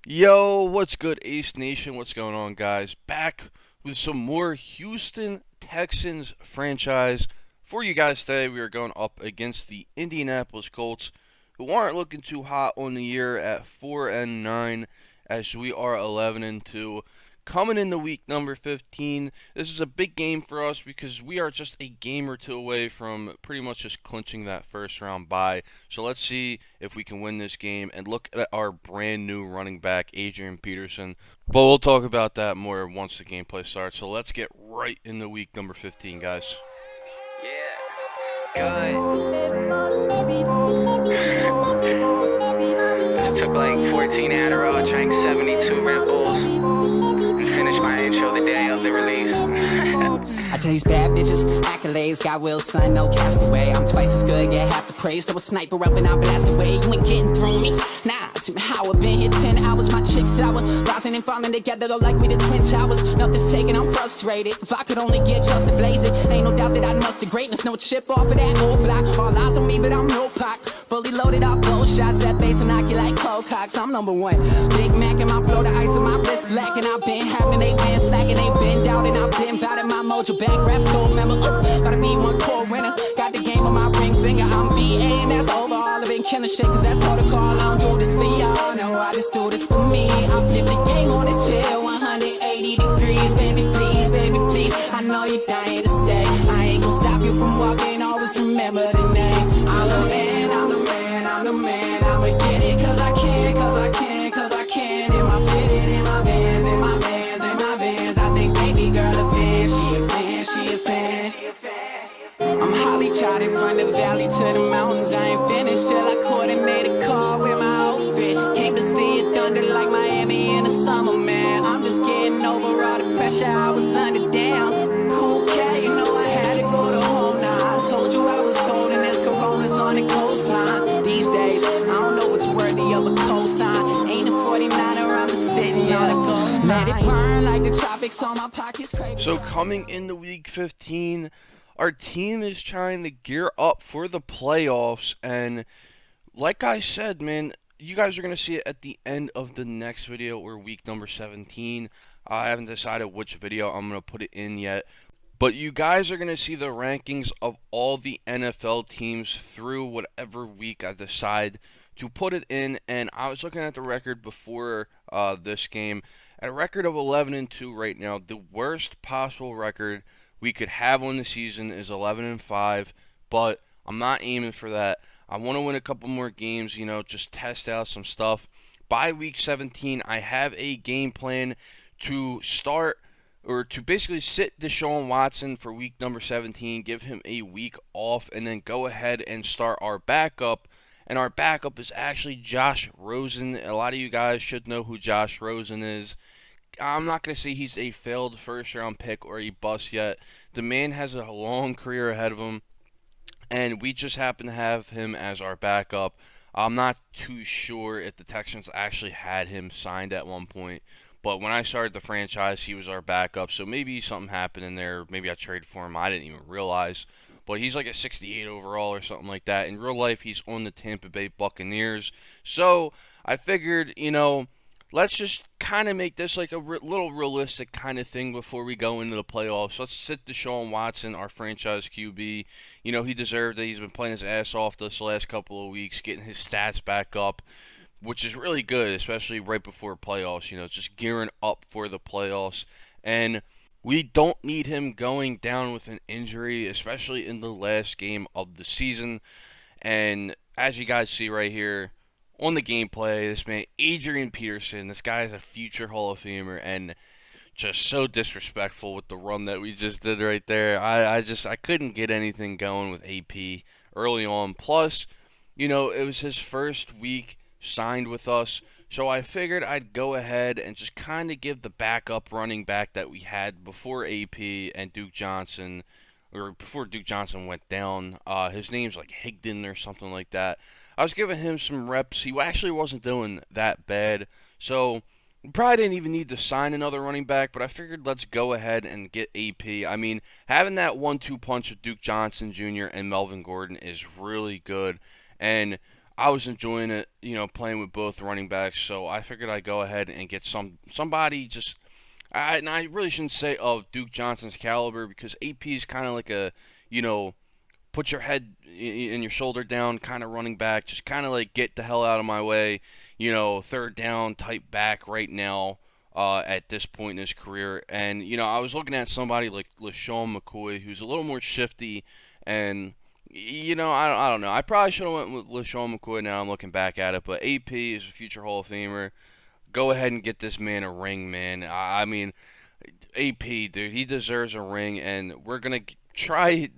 Yo, what's good, Ace Nation? What's going on, guys? Back with some more Houston Texans franchise for you guys today. We are going up against the Indianapolis Colts, who aren't looking too hot on the year at 4-9, as we are 11-2. Coming into week number 15, this is a big game for us because we are just a game or two away from pretty much just clinching that first round bye. So let's see if we can win this game and look at our brand new running back, Adrian Peterson. But we'll talk about that more once the gameplay starts. So let's get right into week number 15, guys. Yeah, just took like 14 Adderall, drank 72 Red Bulls, and finished my intro the day of the release. I chase bad bitches, accolades, got Will, son, no castaway. I'm twice as good, get half the praise. Throw a sniper up and I blast away. You ain't getting through me. Nah, how I've been here 10 hours. My chick's sour, rising and falling together, though like we the Twin Towers. Nothing's taken, I'm frustrated. If I could only get just to blaze it, ain't no doubt that I'd muster greatness. No chip off of that old block. All eyes on me, but I'm no Pac. Fully loaded off blow shots, that bass will knock you like cold cocks. I'm number one. Big Mac in my flow, the ice on my wrist lacking. I've been having, they been slacking, they been doubting. I've been bout it, my mojo back rap gold member. Gotta be one core winner. Got the game on my ring finger. I'm VA and that's over. All I've been killing shit, cause that's protocol. I don't do this for y'all. No, I just do this for me. I flip the game on this hill, 180 degrees. Baby, please. I know you're dying to stay. I ain't gonna stop you from walking. Always remember the name. I'm the man, I'm the man, I'm the man. I'ma get it cause I can, cause I can, cause I can. In my fitted, in my vans, in my vans, in my vans. I think baby girl a fan, she a fan. I'm Holly charted from the valley to the mountains. I ain't finished till I coordinate a car with my outfit. Came to see it thunder like Miami in the summer, man. I'm just getting over all the pressure I was under. Damn, okay, you know I had to go to home now. I told you I was cold and there's coronas on the coastline. These days, I don't know what's worthy of a cosign. Ain't a 49er, I'm just sitting on a gold. Let it burn like the tropics on my pockets. So coming into week 15, our team is trying to gear up for the playoffs, and like I said, man, you guys are going to see it at the end of the next video, or week number 17. I haven't decided which video I'm going to put it in yet, but you guys are going to see the rankings of all the NFL teams through whatever week I decide to put it in. And I was looking at the record before this game, at a record of 11-2 right now. The worst possible record we could have on the season is 11-5, but I'm not aiming for that. I want to win a couple more games, just test out some stuff. By week 17, I have a game plan to start, or to basically sit Deshaun Watson for week number 17, give him a week off, and then go ahead and start our backup. And our backup is actually Josh Rosen. A lot of you guys should know who Josh Rosen is. I'm not going to say he's a failed first-round pick or a bust yet. The man has a long career ahead of him, and we just happen to have him as our backup. I'm not too sure if the Texans actually had him signed at one point, but when I started the franchise, he was our backup, so maybe something happened in there. Maybe I traded for him. I didn't even realize. But he's like a 68 overall or something like that. In real life, he's on the Tampa Bay Buccaneers. So I figured, let's just kind of make this like a little realistic kind of thing before we go into the playoffs. Let's sit Deshaun Watson, our franchise QB. He deserved it. He's been playing his ass off this last couple of weeks, getting his stats back up, which is really good, especially right before playoffs. Just gearing up for the playoffs. And we don't need him going down with an injury, especially in the last game of the season. And as you guys see right here on the gameplay, this man, Adrian Peterson, this guy is a future Hall of Famer, and just so disrespectful with the run that we just did right there. I couldn't get anything going with AP early on. Plus, it was his first week signed with us, so I figured I'd go ahead and just kind of give the backup running back that we had before AP and Duke Johnson, or before Duke Johnson went down. His name's like Higdon or something like that. I was giving him some reps. He actually wasn't doing that bad, so we probably didn't even need to sign another running back, but I figured let's go ahead and get AP. I mean, having that 1-2 punch with Duke Johnson Jr. and Melvin Gordon is really good, and I was enjoying it, playing with both running backs. So I figured I'd go ahead and get somebody just. And I really shouldn't say of Duke Johnson's caliber because AP is kind of like a, you know, put your head and your shoulder down kind of running back, just kind of like get the hell out of my way, third down type back right now at this point in his career. And, I was looking at somebody like LaShawn McCoy who's a little more shifty and. I don't know. I probably should have went with LaShawn McCoy now I'm looking back at it, but AP is a future Hall of Famer. Go ahead and get this man a ring, man. I mean, AP, dude, he deserves a ring, and we're gonna try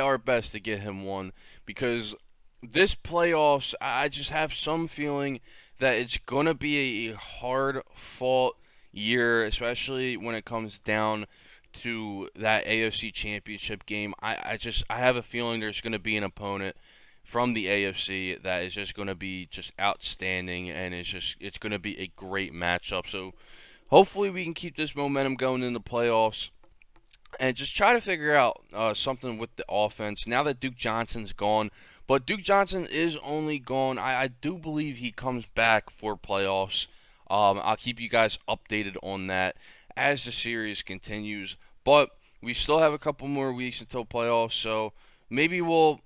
our best to get him one because this playoffs, I just have some feeling that it's gonna be a hard fought year, especially when it comes down to that AFC Championship game. I have a feeling there's gonna be an opponent from the AFC that is just going to be just outstanding and it's going to be a great matchup. So hopefully we can keep this momentum going in the playoffs and just try to figure out something with the offense now that Duke Johnson's gone. But Duke Johnson is only gone. I do believe he comes back for playoffs. I'll keep you guys updated on that as the series continues. But we still have a couple more weeks until playoffs, so maybe we'll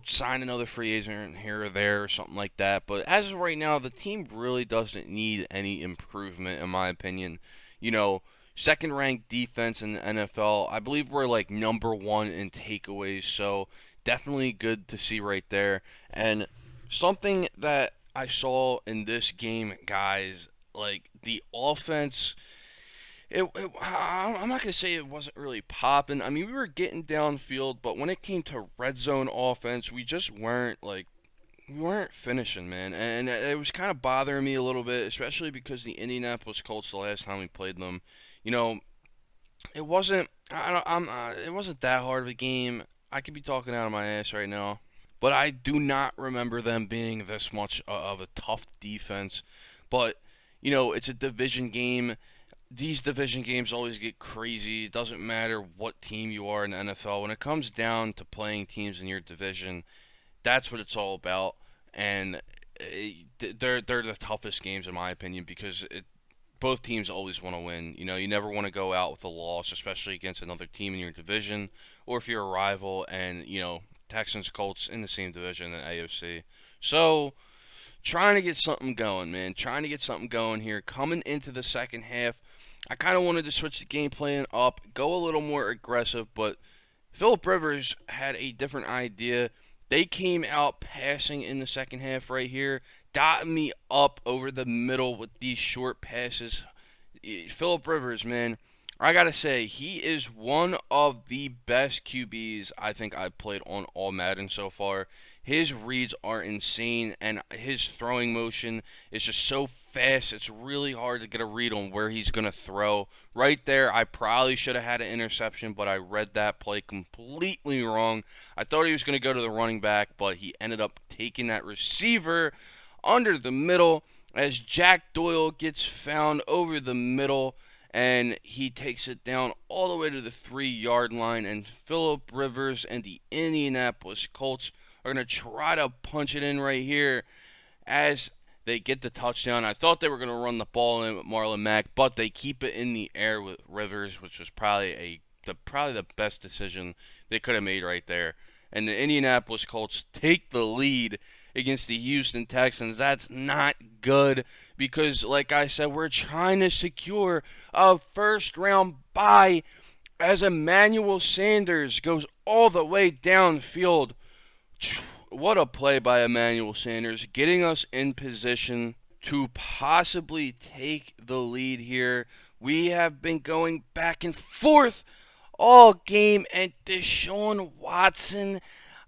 sign another free agent here or there or something like that. But as of right now, the team really doesn't need any improvement, in my opinion. You know, second ranked defense in the NFL. I believe we're like number one in takeaways, so definitely good to see right there. And something that I saw in this game, guys, like the offense I'm not gonna say it wasn't really popping. I mean, we were getting downfield, but when it came to red zone offense, we just weren't like we weren't finishing, man, and it was kind of bothering me a little bit, especially because the Indianapolis Colts the last time we played them, you know, it wasn't I don't, it wasn't that hard of a game. I could be talking out of my ass right now, but I do not remember them being this much of a tough defense. But it's a division game. These division games always get crazy. It doesn't matter what team you are in the NFL. When it comes down to playing teams in your division, that's what it's all about. And they're the toughest games in my opinion because both teams always want to win. You never want to go out with a loss, especially against another team in your division, or if you're a rival. And Texans, Colts in the same division in AFC. So trying to get something going, man. Trying to get something going here. Coming into the second half, I kind of wanted to switch the game plan up, go a little more aggressive, but Philip Rivers had a different idea. They came out passing in the second half right here, dotting me up over the middle with these short passes. Philip Rivers, man, I gotta say, he is one of the best QBs I think I've played on all Madden so far. His reads are insane, and his throwing motion is just so fast. It's really hard to get a read on where he's going to throw. Right there, I probably should have had an interception, but I read that play completely wrong. I thought he was going to go to the running back, but he ended up taking that receiver under the middle as Jack Doyle gets found over the middle, and he takes it down all the way to the 3-yard line, and Philip Rivers and the Indianapolis Colts are going to try to punch it in right here as they get the touchdown. I thought they were going to run the ball in with Marlon Mack, but they keep it in the air with Rivers, which was probably the best decision they could have made right there. And the Indianapolis Colts take the lead against the Houston Texans. That's not good because, like I said, we're trying to secure a first-round bye as Emmanuel Sanders goes all the way downfield. What a play by Emmanuel Sanders, getting us in position to possibly take the lead here. We have been going back and forth all game, and Deshaun Watson,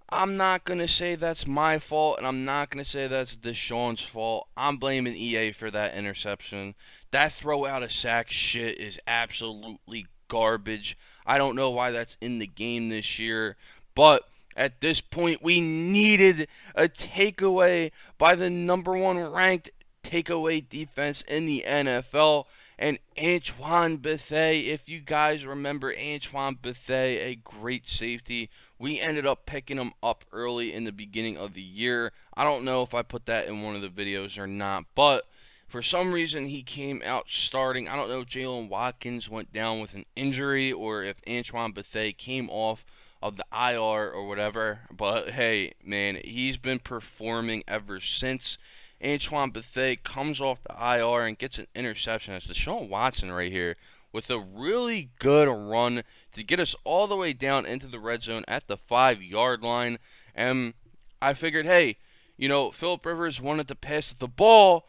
I'm not going to say that's my fault, and I'm not going to say that's Deshaun's fault. I'm blaming EA for that interception. That throw out of sack shit is absolutely garbage. I don't know why that's in the game this year, but at this point, we needed a takeaway by the number one ranked takeaway defense in the NFL. And Antoine Bethea, if you guys remember Antoine Bethea, a great safety, we ended up picking him up early in the beginning of the year. I don't know if I put that in one of the videos or not, but for some reason he came out starting. I don't know if Jalen Watkins went down with an injury or if Antoine Bethea came off of the IR or whatever. But hey, man, he's been performing ever since. Antoine Bethea comes off the IR and gets an interception. It's Deshaun Watson right here with a really good run to get us all the way down into the red zone at the 5-yard line. And I figured, hey, Philip Rivers wanted to pass the ball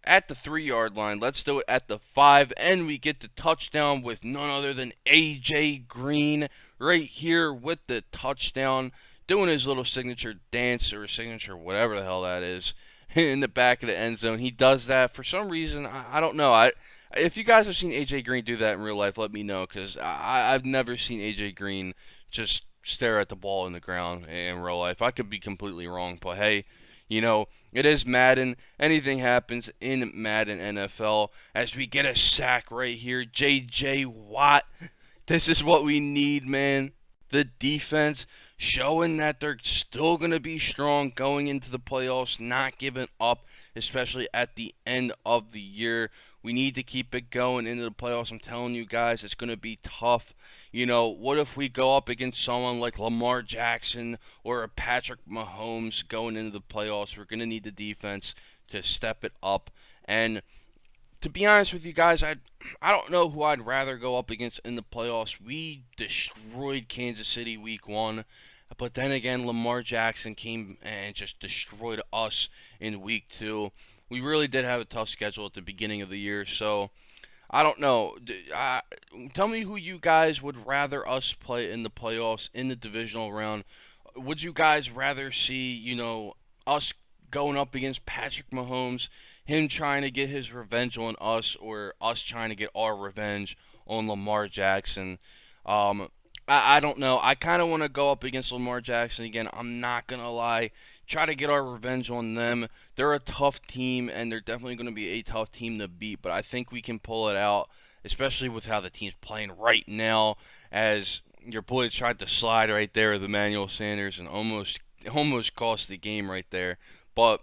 at the 3-yard line. Let's do it at the 5, and we get the touchdown with none other than A.J. Green right here with the touchdown, doing his little signature dance or signature whatever the hell that is in the back of the end zone. He does that for some reason. I don't know. If you guys have seen A.J. Green do that in real life, let me know, because I've never seen A.J. Green just stare at the ball in the ground in real life. I could be completely wrong, but hey, it is Madden. Anything happens in Madden NFL as we get a sack right here. J.J. Watt. This is what we need, man. The defense showing that they're still going to be strong going into the playoffs, not giving up, especially at the end of the year. We need to keep it going into the playoffs. I'm telling you guys, it's going to be tough. What if we go up against someone like Lamar Jackson or a Patrick Mahomes going into the playoffs? We're going to need the defense to step it up. And to be honest with you guys, I don't know who I'd rather go up against in the playoffs. We destroyed Kansas City week 1. But then again, Lamar Jackson came and just destroyed us in week 2. We really did have a tough schedule at the beginning of the year, so I don't know. Tell me who you guys would rather us play in the playoffs in the divisional round. Would you guys rather see, us going up against Patrick Mahomes, him trying to get his revenge on us, or us trying to get our revenge on Lamar Jackson? I don't know. I kind of want to go up against Lamar Jackson again. I'm not going to lie. Try to get our revenge on them. They're a tough team, and they're definitely going to be a tough team to beat, but I think we can pull it out, especially with how the team's playing right now, as your boy tried to slide right there with Emmanuel Sanders and almost cost the game right there. But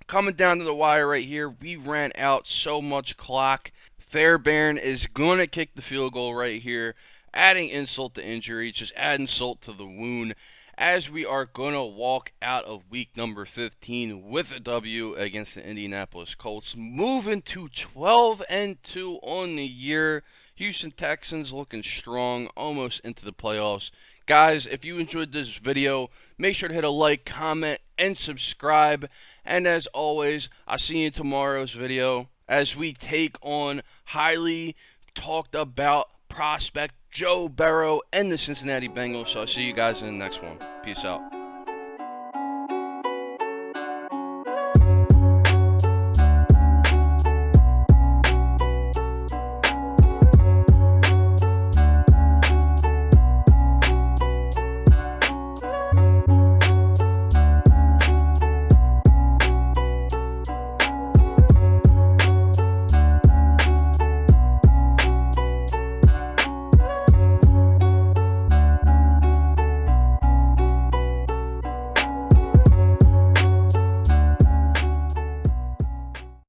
coming down to the wire right here, we ran out so much clock. Fairbairn is going to kick the field goal right here, adding insult to injury, just adding salt to the wound, as we are going to walk out of week number 15 with a W against the Indianapolis Colts, moving to 12-2 on the year. Houston Texans looking strong, almost into the playoffs. Guys, if you enjoyed this video, make sure to hit a like, comment, and subscribe. And as always, I'll see you in tomorrow's video as we take on highly talked about prospect Joe Burrow and the Cincinnati Bengals. So I'll see you guys in the next one. Peace out.